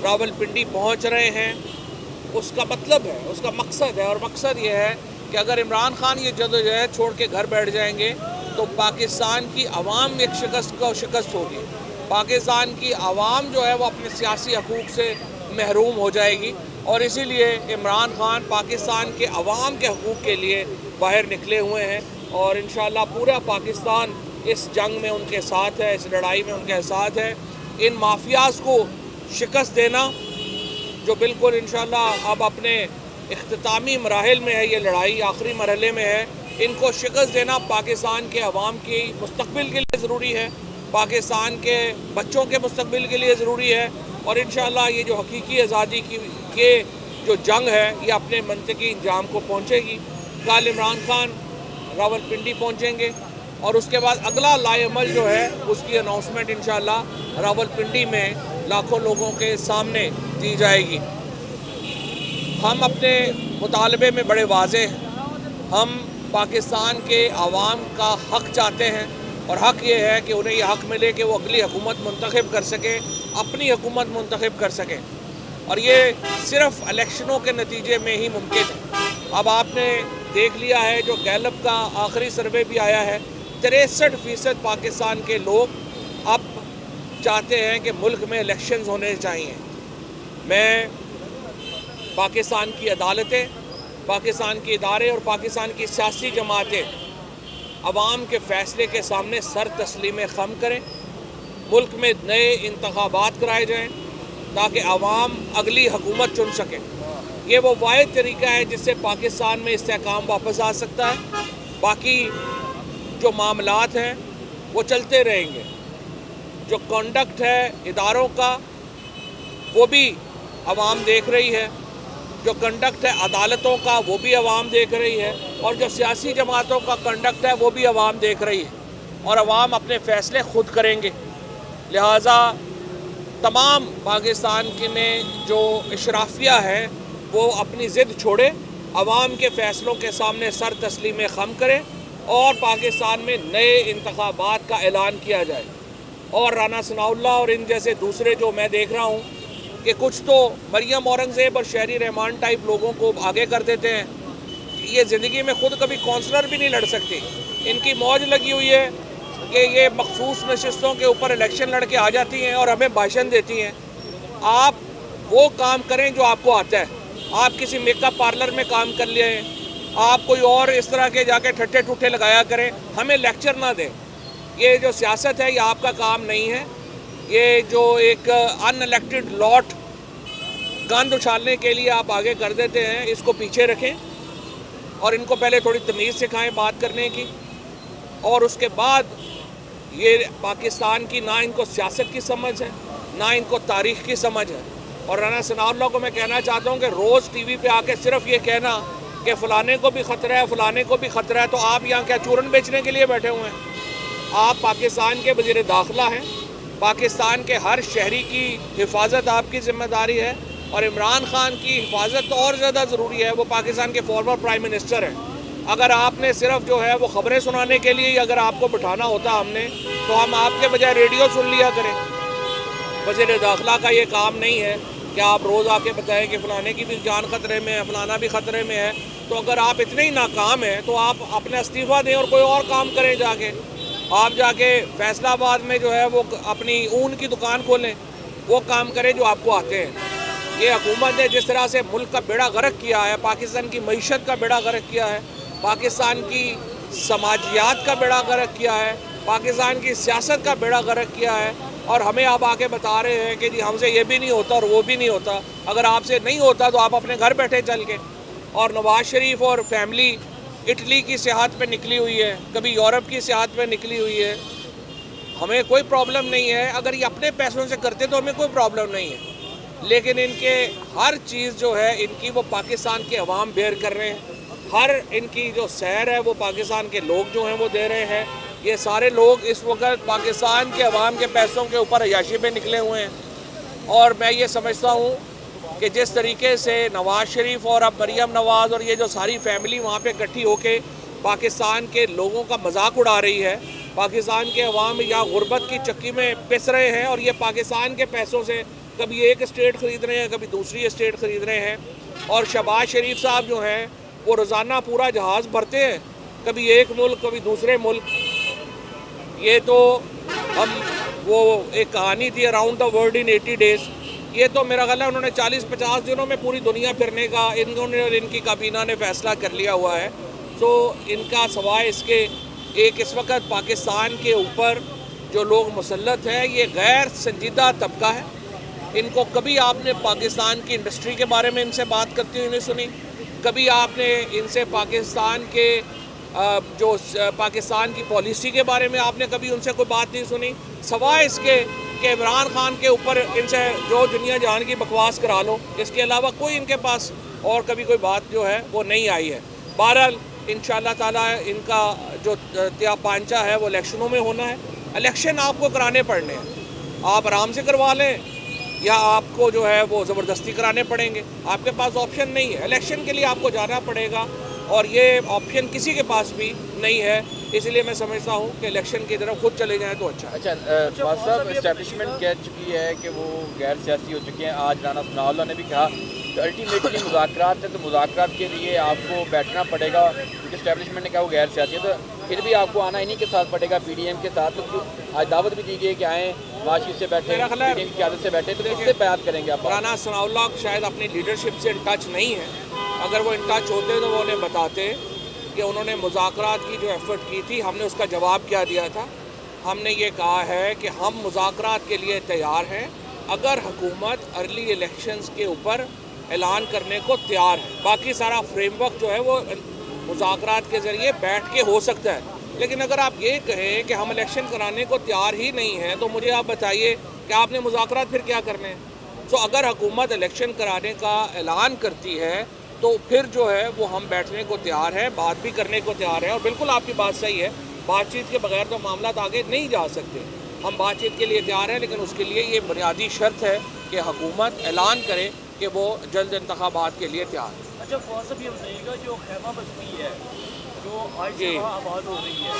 रावलपिंडी पहुंच रहे हैं, उसका मतलब है, उसका मकसद है, और मकसद ये है कि अगर इमरान खान ये जदोजहद छोड़ के घर बैठ जाएंगे तो पाकिस्तान की आवाम एक शिकस्त होगी। पाकिस्तान की आवाम जो है वो अपने सियासी हकूक़ से महरूम हो जाएगी, और इसीलिए इमरान खान पाकिस्तान के अवाम के हकूक़ के लिए बाहर निकले हुए हैं, और इंशाअल्लाह पूरा पाकिस्तान इस जंग में उनके साथ है, इस लड़ाई में उनके साथ है। इन माफियाज़ को शिकस्त देना जो बिल्कुल इंशाअल्लाह अब अपने इख्तितामी मराहिल में है, ये लड़ाई आखिरी मरहले में है, इनको शिकस्त देना पाकिस्तान के अवाम की मुस्तकबिल के लिए ज़रूरी है, पाकिस्तान के बच्चों के मुस्तकबिल के लिए ज़रूरी है, और इंशाअल्लाह ये जो हकीकी आज़ादी की जो जंग है ये अपने मंतकी इंजाम को पहुँचेगी। कल इमरान खान रावलपिंडी पहुँचेंगे और उसके बाद अगला लाएअमल जो है उसकी अनाउंसमेंट इंशाअल्लाह रावलपिंडी में लाखों लोगों के सामने दी जाएगी। हम अपने मुतालबे में बड़े वाज़ेह हैं, हम पाकिस्तान के अवाम का हक़ चाहते हैं, और हक़ ये है कि उन्हें यह हक़ मिले कि वो अगली हुकूमत मुंतखब कर सकें, अपनी हुकूमत मुंतखब कर सकें, और ये सिर्फ़ इलेक्शनों के नतीजे में ही मुमकिन है। अब आपने देख लिया है जो गैलप का आखिरी सर्वे भी आया है, 63% पाकिस्तान के लोग अब चाहते हैं कि मुल्क में इलेक्शंस होने चाहिए। मैं पाकिस्तान की अदालतें, पाकिस्तान के इदारे और पाकिस्तान की सियासी जमातें अवाम के फ़ैसले के सामने सर तस्लीम खम करें, मुल्क में नए इंतखाबात कराए जाएँ ताकि अवाम अगली हुकूमत चुन सकें। ये वो वाहिद तरीका है जिससे पाकिस्तान में इस्तेहकाम वापस आ सकता है। बाकी जो मामलात हैं वो चलते रहेंगे, जो कंडक्ट है इदारों का वो भी अवाम देख रही है, जो कंडक्ट है अदालतों का वो भी अवाम देख रही है, और जो सियासी जमातों का कंडक्ट है वो भी अवाम देख रही है, और अवाम अपने फ़ैसले ख़ुद करेंगे। लिहाजा तमाम पाकिस्तान के में जो इशराफिया है वो अपनी ज़िद छोड़े, अवाम के फ़ैसलों के सामने सर तस्लीम खम करें, और पाकिस्तान में नए इंतखाबात का ऐलान किया जाए। और राना सनाउल्लाह और इन जैसे दूसरे जो मैं देख रहा हूँ कि कुछ तो मरियम औरंगज़ेब और शहरी रहमान टाइप लोगों को आगे कर देते हैं, ये ज़िंदगी में ख़ुद कभी कौंसलर भी नहीं लड़ सकती। इनकी मौज लगी हुई है कि ये मखसूस नशिस्तों के ऊपर इलेक्शन लड़ के आ जाती हैं और हमें भाषण देती हैं। आप वो काम करें जो आपको आता है, आप किसी मेकअप पार्लर में काम कर लें, आप कोई और इस तरह के जाके ठट्ठे ठुट्ठे लगाया करें, हमें लेक्चर ना दें। ये जो सियासत है ये आपका काम नहीं है। ये जो एक अनइलेक्टेड लॉट गंद उछालने के लिए आप आगे कर देते हैं, इसको पीछे रखें और इनको पहले थोड़ी तमीज़ सिखाएं बात करने की, और उसके बाद ये पाकिस्तान की ना इनको सियासत की समझ है ना इनको तारीख़ की समझ है। और राना सनाउल्लाह को मैं कहना चाहता हूँ कि रोज़ टीवी पे आके सिर्फ ये कहना कि फ़लाने को भी ख़तरा है, फ़लाने को भी ख़तरा है, तो आप यहाँ क्या चूरन बेचने के लिए बैठे हुए हैं? आप पाकिस्तान के वज़ीर दाखिला हैं, पाकिस्तान के हर शहरी की हिफाजत आपकी ज़िम्मेदारी है, और इमरान खान की हिफाजत तो और ज़्यादा ज़रूरी है। वो पाकिस्तान के फॉर्मर प्राइम मिनिस्टर हैं। अगर आपने सिर्फ जो है वो ख़बरें सुनाने के लिए अगर आपको बिठाना होता हमने, तो हम आपके बजाय रेडियो सुन लिया करें। वज़ीर दाखिला का ये काम नहीं है कि आप रोज़ आके बताएं कि फ़लाने की भी जान ख़तरे में है, फ़लाना भी ख़तरे में है। तो अगर आप इतने ही नाकाम हैं तो आप अपना इस्तीफ़ा दें और कोई और काम करें। आप जाके फैसलाबाद में जो है वो अपनी ऊन की दुकान खोलें, वो काम करें जो आपको आते हैं। ये हुकूमत ने जिस तरह से मुल्क का बेड़ा गर्क किया है, पाकिस्तान की मईशत का बेड़ा गर्क किया है, पाकिस्तान की समाजियात का बेड़ा गर्क किया है, पाकिस्तान की सियासत का बेड़ा गर्क किया है, और हमें आप आके बता रहे हैं कि जी हमसे ये भी नहीं होता और वो भी नहीं होता। अगर आपसे नहीं होता तो आप अपने घर बैठे चल के। और नवाज़ शरीफ और फैमिली इटली की सियाहत पे निकली हुई है, कभी यूरोप की सियाहत पे निकली हुई है, हमें कोई प्रॉब्लम नहीं है। अगर ये अपने पैसों से करते तो हमें कोई प्रॉब्लम नहीं है, लेकिन इनके हर चीज़ जो है इनकी वो पाकिस्तान के अवाम बेयर कर रहे हैं। हर इनकी जो सैर है वो पाकिस्तान के लोग जो हैं वो दे रहे हैं। ये सारे लोग इस वक्त पाकिस्तान के अवाम के पैसों के ऊपर अय्याशी पे निकले हुए हैं। और मैं ये समझता हूँ कि जिस तरीके से नवाज़ शरीफ और अब मरियम नवाज़ और ये जो सारी फैमिली वहाँ पे इकट्ठी होके पाकिस्तान के लोगों का मजाक उड़ा रही है, पाकिस्तान के अवाम यहाँ गुर्बत की चक्की में पिस रहे हैं, और ये पाकिस्तान के पैसों से कभी एक स्टेट ख़रीद रहे हैं, कभी दूसरी स्टेट ख़रीद रहे हैं। और शहबाज शरीफ साहब जो हैं वो रोज़ाना पूरा जहाज़ भरते हैं, कभी एक मुल्क कभी दूसरे मुल्क। ये तो हम वो एक कहानी थी around the world in 80 days, ये तो मेरा ख्याल है उन्होंने 40-50 दिनों में पूरी दुनिया फिरने का इन्होंने और इनकी काबीना ने फ़ैसला कर लिया हुआ है। तो इनका सवाए इसके एक इस वक्त पाकिस्तान के ऊपर जो लोग मुसल्लत हैं ये गैर संजीदा तबका है। इनको कभी आपने पाकिस्तान की इंडस्ट्री के बारे में इनसे बात करती हुई नहीं सुनी, कभी आपने इनसे पाकिस्तान के जो पाकिस्तान की पॉलिसी के बारे में आपने कभी उनसे कोई बात नहीं सुनी, सवाए इसके कि इमरान खान के ऊपर इनसे जो दुनिया जहान की बकवास करा लो, इसके अलावा कोई इनके पास और कभी कोई बात जो है वो नहीं आई है। बहरहाल इंशाअल्लाह ताला इनका जो त्या पांचा है वो इलेक्शनों में होना है। इलेक्शन आपको कराने पड़ने हैं, आप आराम से करवा लें या आपको जो है वो ज़बरदस्ती कराने पड़ेंगे, आपके पास ऑप्शन नहीं है। इलेक्शन के लिए आपको जाना पड़ेगा और ये ऑप्शन किसी के पास भी नहीं है, इसलिए मैं समझता हूँ कि इलेक्शन की तरफ खुद चले जाएं तो अच्छा। फवाद साहब, इस्टेब्लिशमेंट कह चुकी है कि वो गैर सियासी हो चुके हैं। आज राना सनाउल्लाह ने भी कहा कि अल्टीमेटली मुज़ाकरात है, तो मुज़ाकरात के लिए आपको बैठना पड़ेगा, क्योंकि इस्टेब्लिशमेंट ने कहा वो गैर सियासी है, तो फिर भी आपको आना इन्हीं के साथ पड़ेगा, PDM के साथ। तो आज दावत भी दी गई कि आएँ, माशी से बैठे, PDM की क़यादत से बैठे, तो किससे बात करेंगे आप? राना सनाउल्लाह शायद अपनी लीडरशिप से इन टच नहीं है, अगर वो इन टच होते तो वो उन्हें बताते कि उन्होंने मुज़ाकरात की जो एफ़र्ट की थी, हमने उसका जवाब क्या दिया था। हमने ये कहा है कि हम मुज़ाकरात के लिए तैयार हैं अगर हुकूमत अर्ली इलेक्शंस के ऊपर ऐलान करने को तैयार है। बाकी सारा फ्रेमवर्क जो है वो मुज़ाकरात के ज़रिए बैठ के हो सकता है, लेकिन अगर आप ये कहें कि हम इलेक्शन कराने को तैयार ही नहीं हैं तो मुझे आप बताइए कि आपने मुज़ाकरात फिर क्या करने हैं। तो अगर हुकूमत इलेक्शन कराने का ऐलान करती है तो फिर जो है वो हम बैठने को तैयार हैं, बात भी करने को तैयार है। और बिल्कुल आपकी बात सही है, बातचीत के बगैर तो मामला आगे नहीं जा सकते। हम बातचीत के लिए तैयार हैं, लेकिन उसके लिए ये बुनियादी शर्त है कि हुकूमत ऐलान करे कि वो जल्द इंतखाबात के लिए तैयार है। अच्छा फवाद साहब, ये बताइएगा जो खैमा बस्ती है जो आज से वहाँ आबाद हो रही है,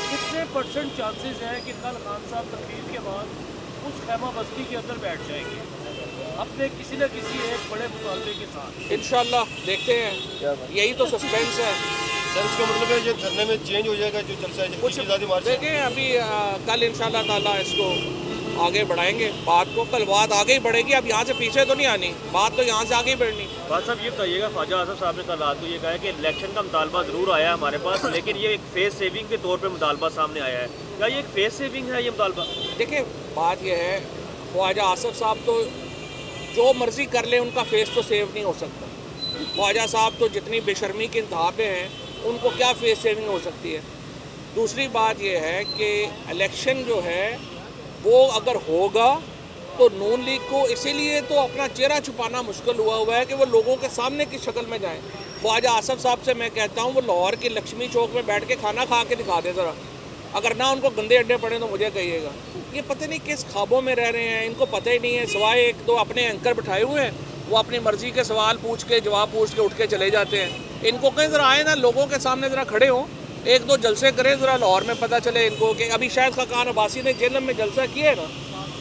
कितने % चांसेस हैं कि कल खान साहब तकरीर के बाद उस खैमा बस्ती के अंदर बैठ जाएंगे अपने किसी न किसी एक बड़े मुतालबे के साथ? इंशाल्लाह देखते हैं, यही तो सस्पेंस है। सर इसका मतलब है ये धरने में चेंज हो जाएगा जो चल रहा है कुछ देखें अभी कल इंशाल्लाह ताला इसको आगे बढ़ाएंगे, बात को कल बात आगे ही बढ़ेगी। अब यहाँ से पीछे तो नहीं आनी, बात तो यहाँ से आगे ही बढ़नी। बात साहब ये बताइएगा, ख्वाजा आज़म साहब ने कल रात को ये कहा है कि इलेक्शन का मुतालबा ज़रूर आया है हमारे पास, लेकिन ये एक फेस सेविंग के तौर पर मुतालबा सामने आया है। क्या ये एक फेस सेविंग है ये मुतालबा? देखिए बात यह है, ख्वाजा आसिफ साहब तो जो मर्ज़ी कर ले उनका फेस तो सेव नहीं हो सकता। ख्वाजा साहब तो जितनी बेशर्मी की इंतहा पे हैं, उनको क्या फेस सेविंग हो सकती है। दूसरी बात यह है कि इलेक्शन जो है वो अगर होगा तो नून लीग को इसीलिए तो अपना चेहरा छुपाना मुश्किल हुआ है कि वो लोगों के सामने की शक्ल में जाएं। ख्वाजा आसिफ साहब से मैं कहता हूँ वो लाहौर के लक्ष्मी चौक में बैठ के खाना खा के दिखा दे ज़रा, अगर ना उनको गंदे अड्डे पड़े तो मुझे कहिएगा। ये पता नहीं किस ख्वाबों में रह रहे हैं, इनको पता ही नहीं है। सिवाय एक दो अपने एंकर बिठाए हुए हैं, वो अपनी मर्जी के सवाल पूछ के जवाब पूछ के उठ के चले जाते हैं। इनको कहीं ज़रा आए ना, लोगों के सामने ज़रा खड़े हों, एक दो जलसे करें, ज़रा लाहौर में पता चले इनको कि अभी शायद खकान अब्बासी ने जेलम में जलसा किया है ना,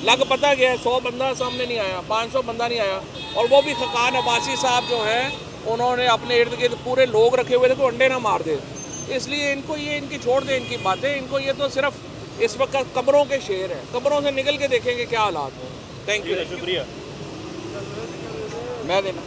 लग पता गया 100 बंदा सामने नहीं आया, 500 बंदा नहीं आया, और वो भी खकान अब्बासी साहब जो है उन्होंने अपने इर्द गिर्द पूरे लोग रखे हुए थे तो अंडे ना मार दे। इसलिए इनको ये इनकी छोड़ दें इनकी बातें, इनको ये तो सिर्फ इस वक्त कब्रों के शेर हैं, कब्रों से निकल के देखेंगे क्या हालात हैं। थैंक यू, शुक्रिया। मैं देना